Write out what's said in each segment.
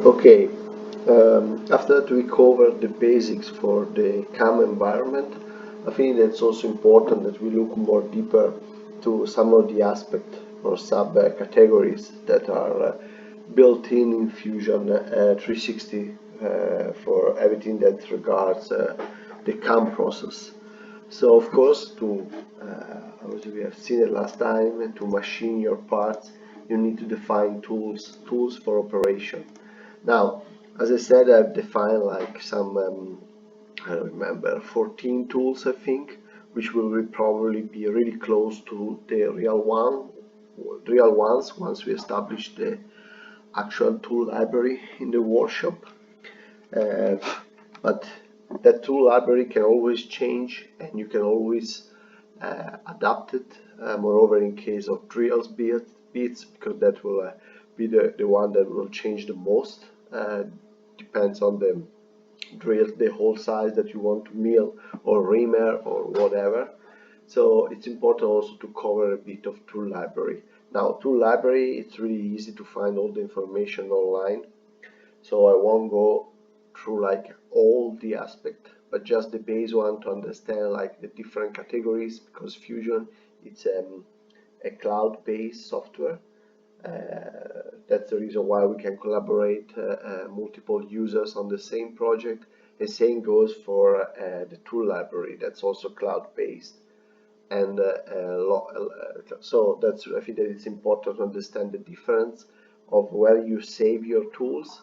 Okay, after that we covered the basics for the CAM environment. I think that's also important that we look more deeper to some of the aspects or sub categories that are built in Fusion 360 for everything that regards the CAM process. So of course, as we have seen it last time, to machine your parts, you need to define tools for operation. Now, as I said, I've defined like some, I don't remember, 14 tools, I think, which will probably be really close to the real ones once we establish the actual tool library in the workshop. But that tool library can always change, and you can always adapt it. Moreover, in case of drills bits, because that will be the one that will change the most. Depends on the drill, the hole size that you want to mill or reamer or whatever. So it's important also to cover a bit of tool library. Now, tool library, it's really easy to find all the information online. So I won't go through like all the aspect, but just the base one to understand like the different categories, because Fusion it's a cloud-based software. That's the reason why we can collaborate multiple users on the same project. The same goes for the tool library, that's also cloud-based. And so that's, I think that it's important to understand the difference of where you save your tools,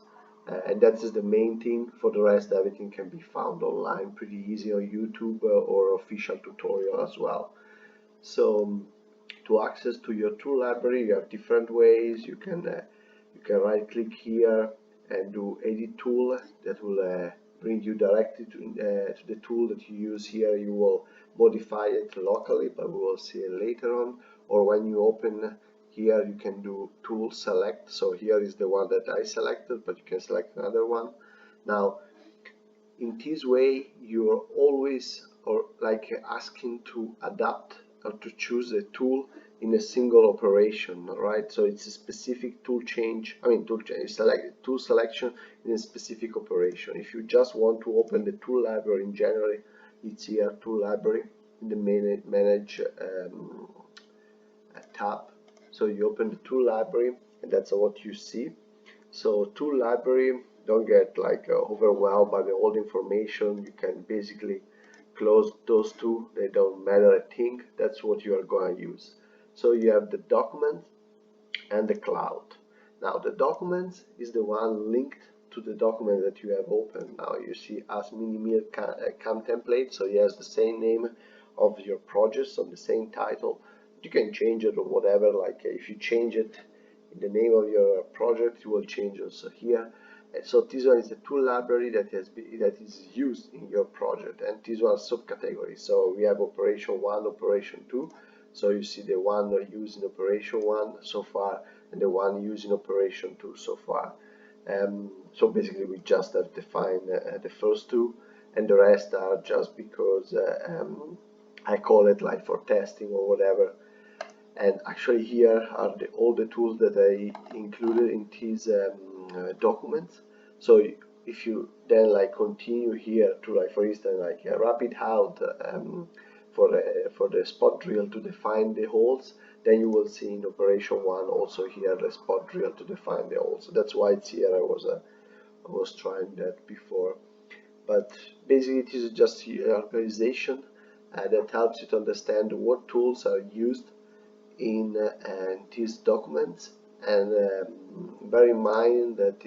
and that is the main thing. For the rest, everything can be found online pretty easy on YouTube or official tutorial as well. So to access to your tool library, you have different ways. You can right click here and do edit tool. That will bring you directly to the tool that you use here. You will modify it locally, but we will see it later on. Or when you open here, you can do tool select. So here is the one that I selected, but you can select another one. Now, in this way, you are always asking to adapt or to choose a tool in a single operation, right? So it's a specific tool change, tool selection in a specific operation. If you just want to open the tool library in general, it's here, tool library, in the manage tab. So you open the tool library, and that's what you see. So tool library, don't get overwhelmed by the old information. You can basically close those two, they don't matter a thing. That's what you are going to use. So you have the document and the cloud. Now the document is the one linked to the document that you have opened. Now you see as mini cam template, so it has the same name of your project, so the same title. You can change it or whatever, like if you change it in the name of your project, you will change also here. So this one is the tool library that is used in your project, and these are subcategories. So we have operation 1, operation 2. So you see the one used in operation 1 so far, and the one used in operation 2 so far. So basically we just have defined the first two, and the rest are just because I call it like for testing or whatever. And actually here are all the tools that I included in these documents. So if you then continue here to for instance a rapid out for the spot drill to define the holes, then you will see in operation 1 also here the spot drill to define the holes. So that's why it's here. I was trying that before, but basically it is just an organization that helps you to understand what tools are used in these documents. And bear in mind that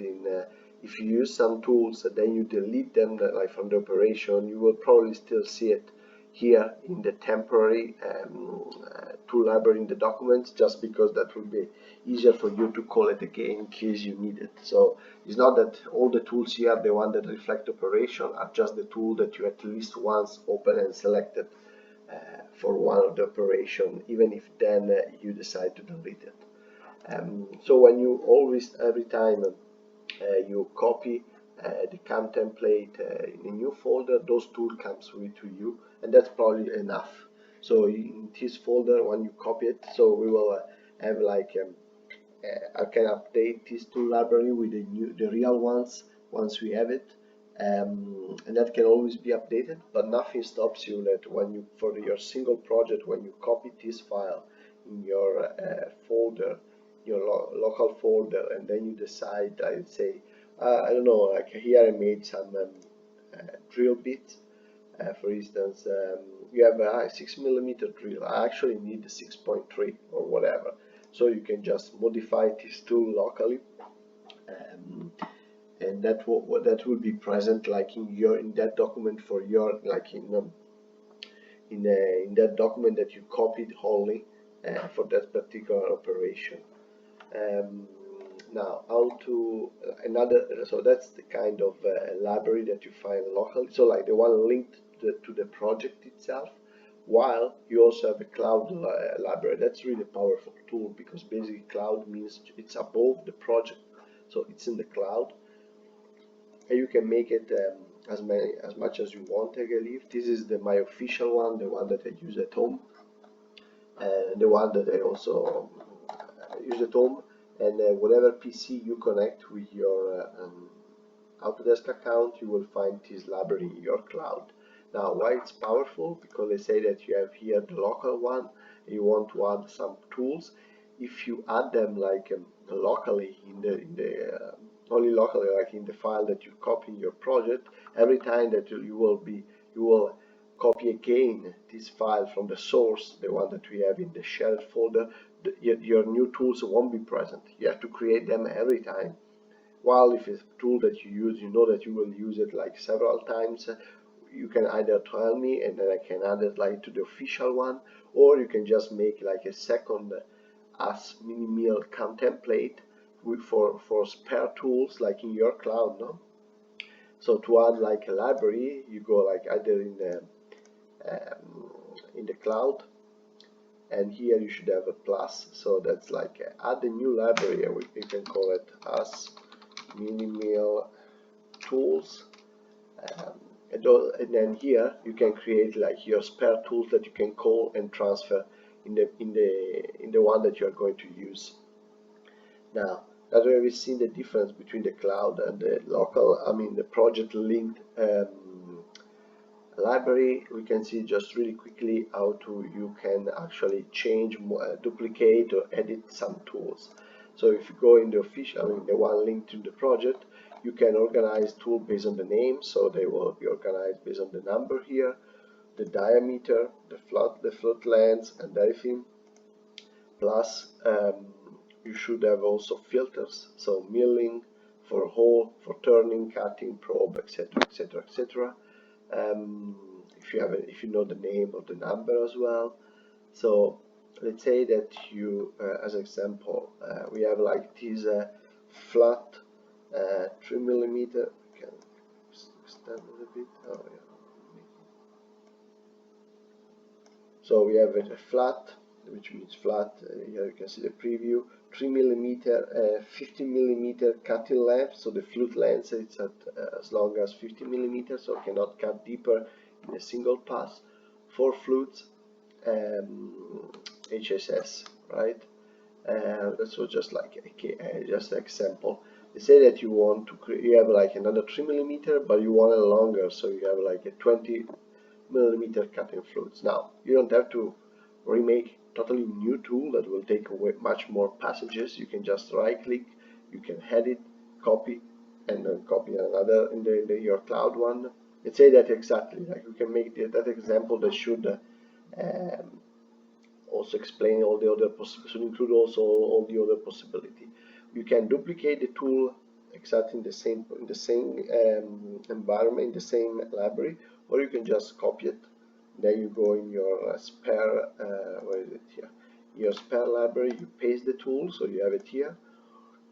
if you use some tools and then you delete them from the operation, you will probably still see it here in the temporary tool library in the documents, just because that will be easier for you to call it again in case you need it. So it's not that all the tools here, the one that reflect operation, are just the tool that you at least once open and selected for one of the operation, even if then you decide to delete it. So when you every time you copy the CAM template in a new folder, those tools comes to you, and that's probably enough. So in this folder, when you copy it, so we will have I can update this tool library with the real ones once we have it, and that can always be updated. But nothing stops you that when you, for your single project, when you copy this file in your folder, your local folder, and then you decide, I'd say, I don't know, like here I made some drill bits. For instance, you have a 6mm drill. I actually need a 6.3 or whatever, so you can just modify this tool locally, and that will be present like in that document for your, like in that document that you copied wholly for that particular operation. Now, how to so that's the kind of library that you find locally. So like the one linked to the project itself, while you also have a cloud library. That's really a powerful tool, because basically cloud means it's above the project, so it's in the cloud, and you can make it as much as you want, I believe. This is my official one, the one that I use at home, and the one that I also use at home. And whatever PC you connect with your Autodesk account, you will find this library in your cloud. Now, why it's powerful? Because they say that you have here the local one, and you want to add some tools. If you add them like locally in the only locally, like in the file that you copy in your project, every time that you will copy again this file from the source, the one that we have in the shared folder, your new tools won't be present. You have to create them every time. While if it's a tool that you use, you know that you will use it like several times, you can either tell me and then I can add it like to the official one, or you can just make like a second as mini-meal template for spare tools like in your cloud, no? So to add like a library, you go like either in the cloud, and here you should have a plus, so that's like add a new library, and we can call it as mini-meal tools, and then here you can create like your spare tools that you can call and transfer in the one that you are going to use. Now, that way we've seen the difference between the cloud and the local, the project linked library. We can see just really quickly how you can actually change, duplicate or edit some tools. So if you go in the official, the one linked to the project, you can organize tool based on the name, so they will be organized based on the number here, the diameter, the float length, and everything. Plus, you should have also filters, so milling, for hole, for turning, cutting, probe, etc., etc., etc. If you know the name of the number as well. So let's say that you, as example, we have like this flat 3mm. We can extend it a bit. Oh, yeah. So we have a flat, which means flat. Here you can see the preview. 3mm, 50mm cutting length. So the flute length it's at as long as 50mm, so cannot cut deeper in a single pass. 4 flutes, HSS, right? That's just like just an example. They say that you want to create, you have like another 3mm, but you want it longer, so you have like a 20mm cutting flutes. Now you don't have to remake totally new tool that will take away much more passages. You can just right click, you can edit, copy, and then copy another in your cloud one. Let's say that exactly, like we can make that example that should also explain all the other possibilities, should include also all the other possibility. You can duplicate the tool exactly in the same environment, in the same library, or you can just copy it. Then you go in your spare, where is it here? Your spare library, you paste the tool, so you have it here.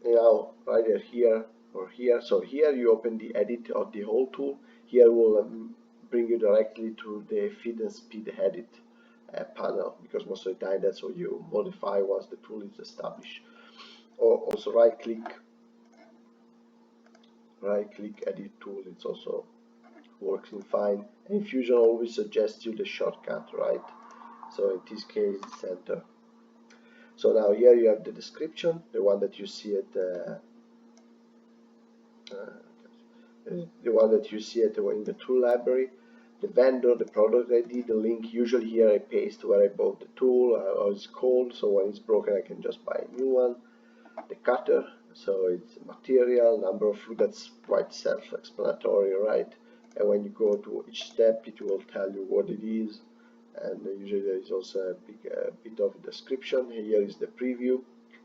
Now, either here or here. So here you open the edit of the whole tool. Here will bring you directly to the feed and speed edit panel, because most of the time that's what you modify once the tool is established. Or also right click edit tool. It's also working fine, and Fusion always suggests you the shortcut, right? So in this case it's enter. So now here you have the description, the one that you see at in the tool library, the vendor, the product ID, the link. Usually here I paste where I bought the tool, how it's called, so when it's broken I can just buy a new one. The cutter, so it's material, number of foot, that's quite self-explanatory, right? And when you go to each step it will tell you what it is, and usually there is also a bit of a description. Here is the preview.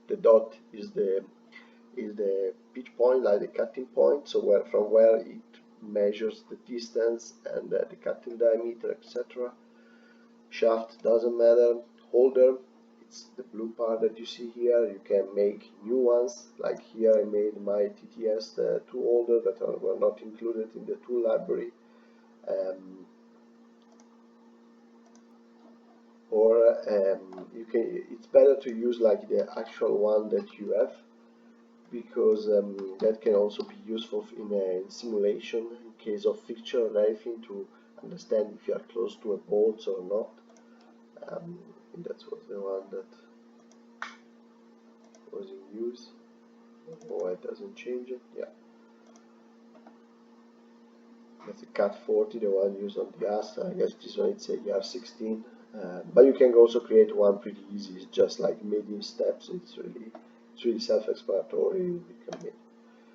The dot is the pitch point, like the cutting point, so from where it measures the distance and the cutting diameter, etc. Shaft doesn't matter. Holder, it's the blue part that you see here. You can make new ones, like here I made my TTS tool holder that were not included in the tool library. It's better to use like the actual one that you have, because that can also be useful in simulation in case of fixture or anything, to understand if you are close to a bolt or not. And that was the one that was in use. Oh, it doesn't change it. Yeah, that's a cat 40, the one used on the ass. I guess this one it's a ER 16. But you can also create one pretty easy. It's just like made in steps. It's really self-explanatory. You can make.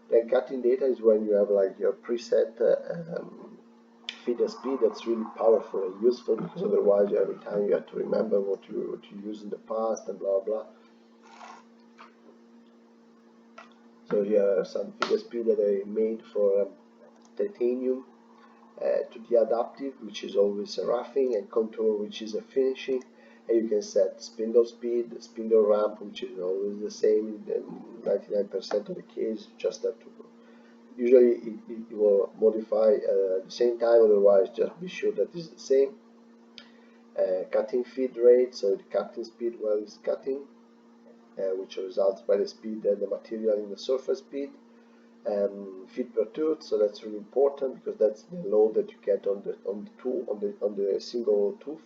Then cutting data is when you have like your preset feeder speed. That's really powerful and useful, because otherwise every time you have to remember what you used in the past and blah blah. So here are some feeder speed that I made for titanium, to the adaptive, which is always a roughing, and contour, which is a finishing. And you can set spindle speed, spindle ramp, which is always the same in 99% of the case. You just have to, usually it will modify at the same time, otherwise just be sure that it's the same. Cutting feed rate, so the cutting speed while it's cutting, which results by the speed and the material in the surface speed. Feet per tooth, so that's really important, because that's the load that you get on the tool, on the single tooth.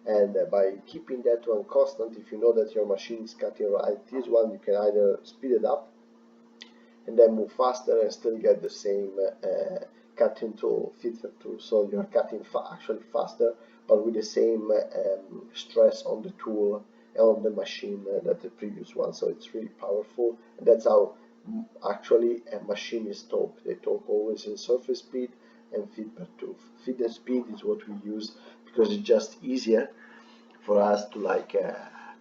And by keeping that one constant, if you know that your machine is cutting right this one, you can either speed it up and then move faster and still get the same cutting tool, feet per tooth. So you're cutting actually faster, but with the same stress on the tool and on the machine that the previous one. So it's really powerful, and that's how actually a machine is talk. They talk always in surface speed and feet per tooth. Feet and speed is what we use because it's just easier for us to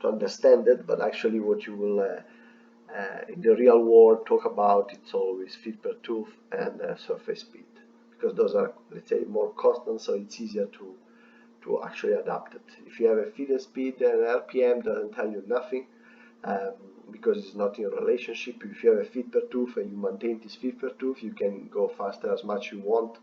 to understand it, but actually what you will in the real world talk about, it's always feet per tooth and surface speed, because those are, let's say, more constant, so it's easier to actually adapt it. If you have a feeder speed, then RPM doesn't tell you nothing, because it's not in a relationship. If you have a feet per tooth and you maintain this feet per tooth, you can go faster as much you want,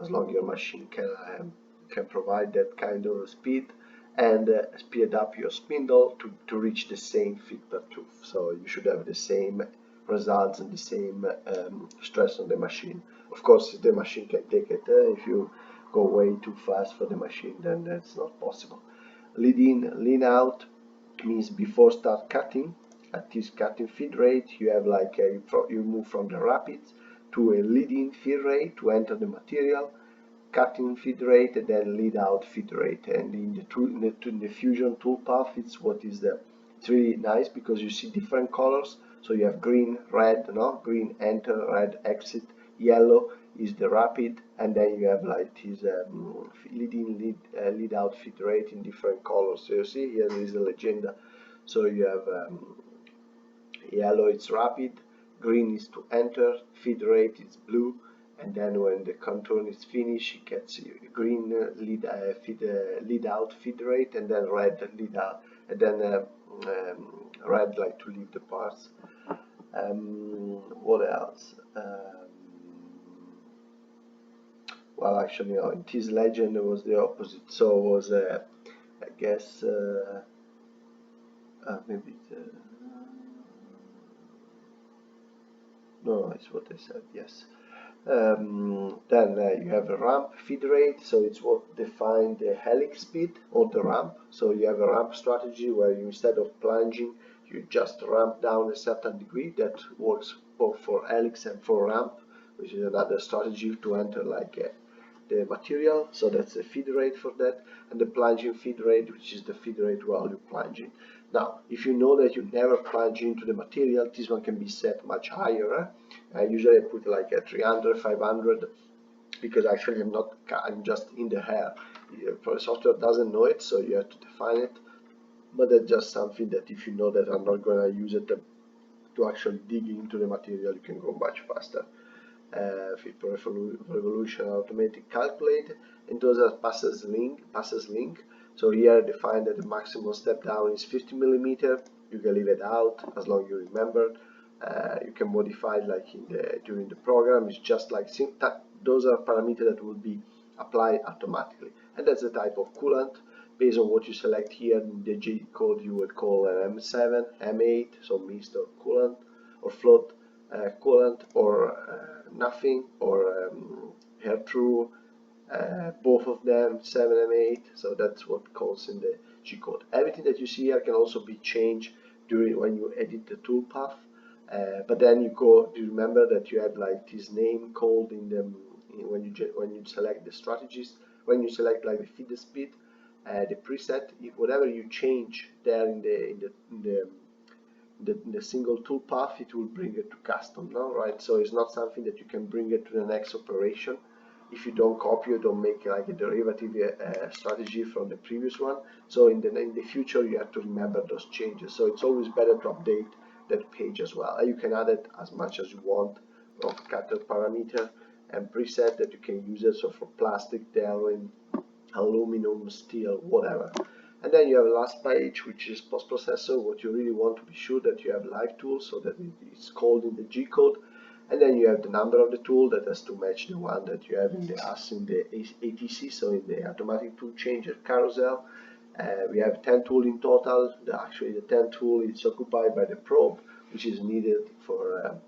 as long as your machine can provide that kind of speed, and speed up your spindle to reach the same feet per tooth. So you should have the same results and the same stress on the machine. Of course, the machine can take it. If you go way too fast for the machine, then that's not possible. Lead in, lean out means before start cutting. At this cutting feed rate, you have you move from the rapid to a leading feed rate to enter the material, cutting feed rate, and then lead out feed rate. And in the Fusion toolpath, it's really nice, because you see different colors. So you have green, red, green enter, red exit, yellow is the rapid, and then you have like this lead out feed rate in different colors. So you see here is the legenda. So you have yellow it's rapid, green is to enter, feed rate is blue, and then when the contour is finished, it gets green lead out feed rate, and then red lead out, and then red like to leave the parts. What else? Well, actually, no, in this legend it was the opposite. So it was, I guess, maybe no, it's what I said. Yes. Then you have a ramp feed rate, so it's what defines the helix speed or the ramp. So you have a ramp strategy where you, instead of plunging, you just ramp down a certain degree. That works both for helix and for ramp, which is another strategy to enter like the material. So that's the feed rate for that, and the plunging feed rate, which is the feed rate while you're plunging. Now, if you know that you never plunge into the material, this one can be set much higher. Usually I put like a 300, 500, because actually I'm just in the air. The software doesn't know it, so you have to define it. But that's just something that if you know that I'm not going to use it to actually dig into the material, you can go much faster. Fit for revolution automatic calculate, and those are passes link. So here I define that the maximum step down is 50 millimeter. You can leave it out as long as you remember. You can modify it like during the program. It's just like those are parameters that will be applied automatically, and that's the type of coolant. Based on what you select here in the G code, you would call an M7, M8, so mist or coolant or float coolant, or nothing, or hair through, both of them, 7M8. So that's what calls in the G code. Everything that you see here can also be changed during when you edit the toolpath. But then you remember that you had like this name called in the when you select the strategies, when you select like the feed speed, the preset, whatever you change there in the single toolpath, it will bring it to custom now, right? So it's not something that you can bring it to the next operation if you don't copy or don't make like a derivative strategy from the previous one. So in the future you have to remember those changes. So it's always better to update that page as well. You can add it as much as you want of cutter parameter and preset that you can use it. So for plastic, dialling, aluminum, steel, whatever. And then you have the last page, which is post-processor. What you really want to be sure that you have live tools, so that it's called in the G code. And then you have the number of the tool that has to match the one that you have in the ATC, so in the automatic tool changer carousel. We have 10 tools in total. Actually, the 10 tool is occupied by the probe, which is needed for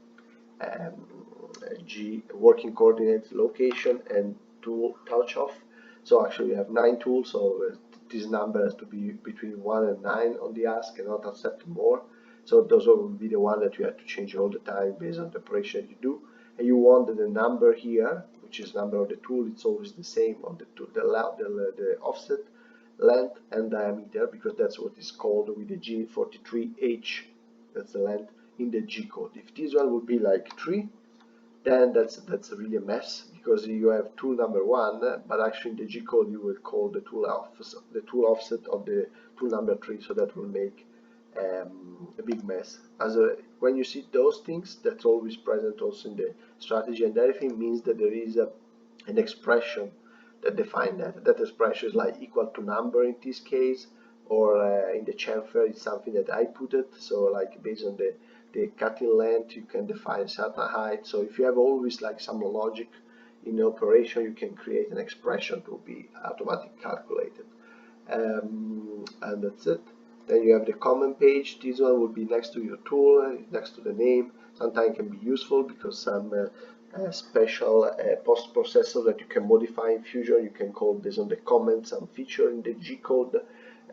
G working coordinate location and tool touch off. So actually, you have 9 tools. So this number has to be between 1 and 9 on the ask, and not accept more. So those will be the one that you have to change all the time based on the operation you do. And you want the number here, which is number of the tool, it's always the same on the offset, length and diameter, because that's what is called with the G43H. That's the length in the G code. If this one would be like 3, then that's really a mess, because you have tool number 1, but actually in the G code you will call the tool offset of the tool number 3, so that will make a big mess. When you see those things, that's always present also in the strategy, and everything means that there is an expression that defines that expression is like equal to number in this case, or in the chamfer it's something that I put it, so like based on the cutting length you can define certain height. So if you have always like some logic in the operation, you can create an expression to be automatically calculated, and that's it. Then you have the comment page. This one will be next to your tool, next to the name. Sometimes it can be useful because some special post processor that you can modify in Fusion, you can call based on the comments some feature in the G code.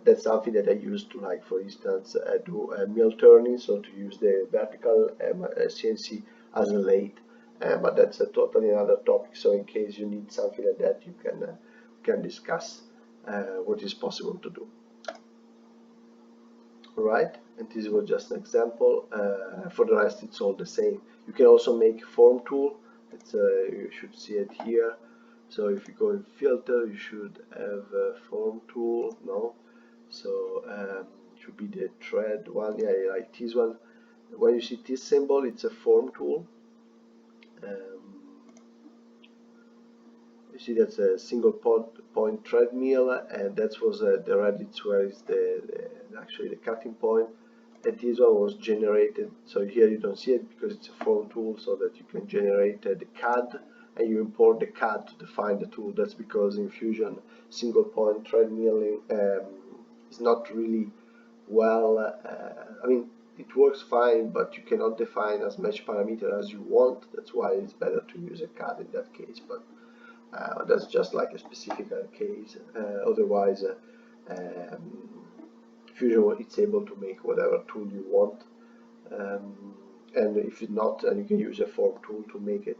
That's something that I use to, like, for instance, do mill turning, so to use the vertical CNC as a lathe. But that's a totally another topic. So in case you need something like that, you can discuss what is possible to do. Right, and this was just an example. For the rest, it's all the same. You can also make form tool. You should see it here. So if you go in filter, you should have a form tool. No, so it should be the thread one. Yeah, like this one. When you see this symbol, it's a form tool. You see that's a single point thread mill, and that was the radix where is actually the cutting point, and this one was generated. So here you don't see it because it's a form tool, so that you can generate the CAD, and you import the CAD to define the tool. That's because in Fusion single point thread milling is not really well, I mean, it works fine, but you cannot define as much parameter as you want. That's why it's better to use a CAD in that case, but that's just like a specific case. Otherwise, um, Fusion it's able to make whatever tool you want, and if it's not, then you can use a form tool to make it.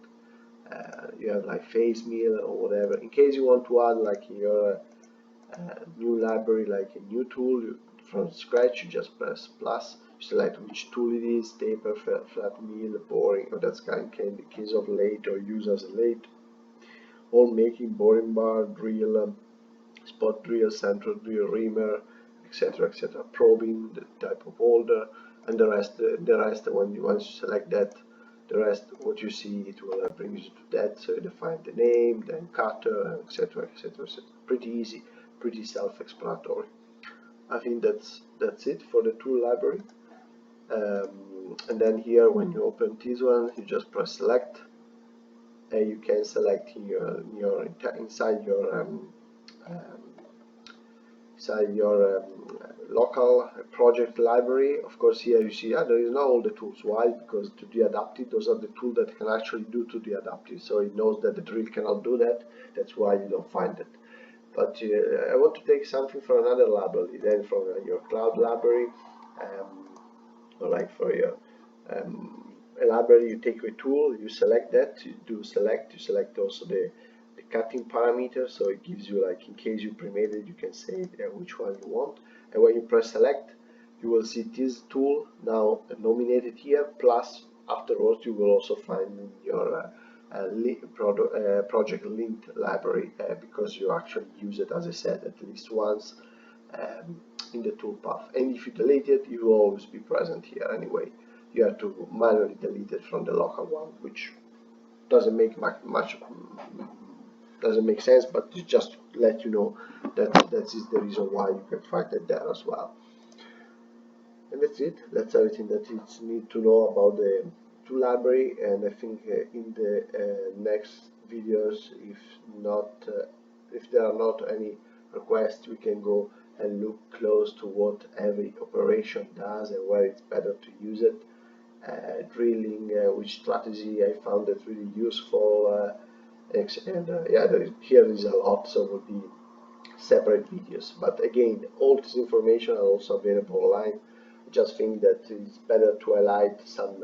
You have like face mill or whatever. In case you want to add like your new library, like a new tool from scratch, you just press plus. You select which tool it is: taper, flat mill, boring, or that's kind in the case of lathe, or use as a lathe. Hole making, boring bar, drill, spot drill, central drill, reamer, etc., etc. Probing, the type of holder, and the rest. When once you select that, the rest what you see it will bring you to that. So you define the name, then cutter, etc., etc., etc. Pretty easy, pretty self-explanatory. I think that's it for the tool library. And then here, when you open this one, you just press select, and you can select in your inside your local project library. Of course, here you see there is not all the tools. Why? Because to the adaptive, those are the tools that can actually do to the adaptive. So it knows that the drill cannot do that. That's why you don't find it. But I want to take something from another library, then from your cloud library, or like for your a library, you take a tool, you select that, you select also the cutting parameter, so it gives you, like, in case you pre-made it, you can say which one you want, and when you press select, you will see this tool now nominated here, plus afterwards you will also find in your project linked library, because you actually use it, as I said, at least once in the toolpath. And if you delete it, it will always be present here anyway. You have to manually delete it from the local one, which doesn't make much doesn't make sense, but to just let you know that that is the reason why you can find it there as well. And that's it. That's everything that you need to know about the tool library. And I think in the next videos, if there are not any requests, we can go and look close to what every operation does and where it's better to use it. Drilling, which strategy I found it really useful, and yeah, here is a lot, so will be separate videos. But again, all this information are also available online. I just think that it's better to highlight some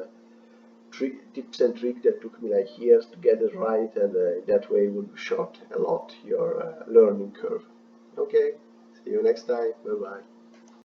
tips and tricks that took me like years to get it right, and that way will short a lot your learning curve. Okay, see you next time. Bye bye.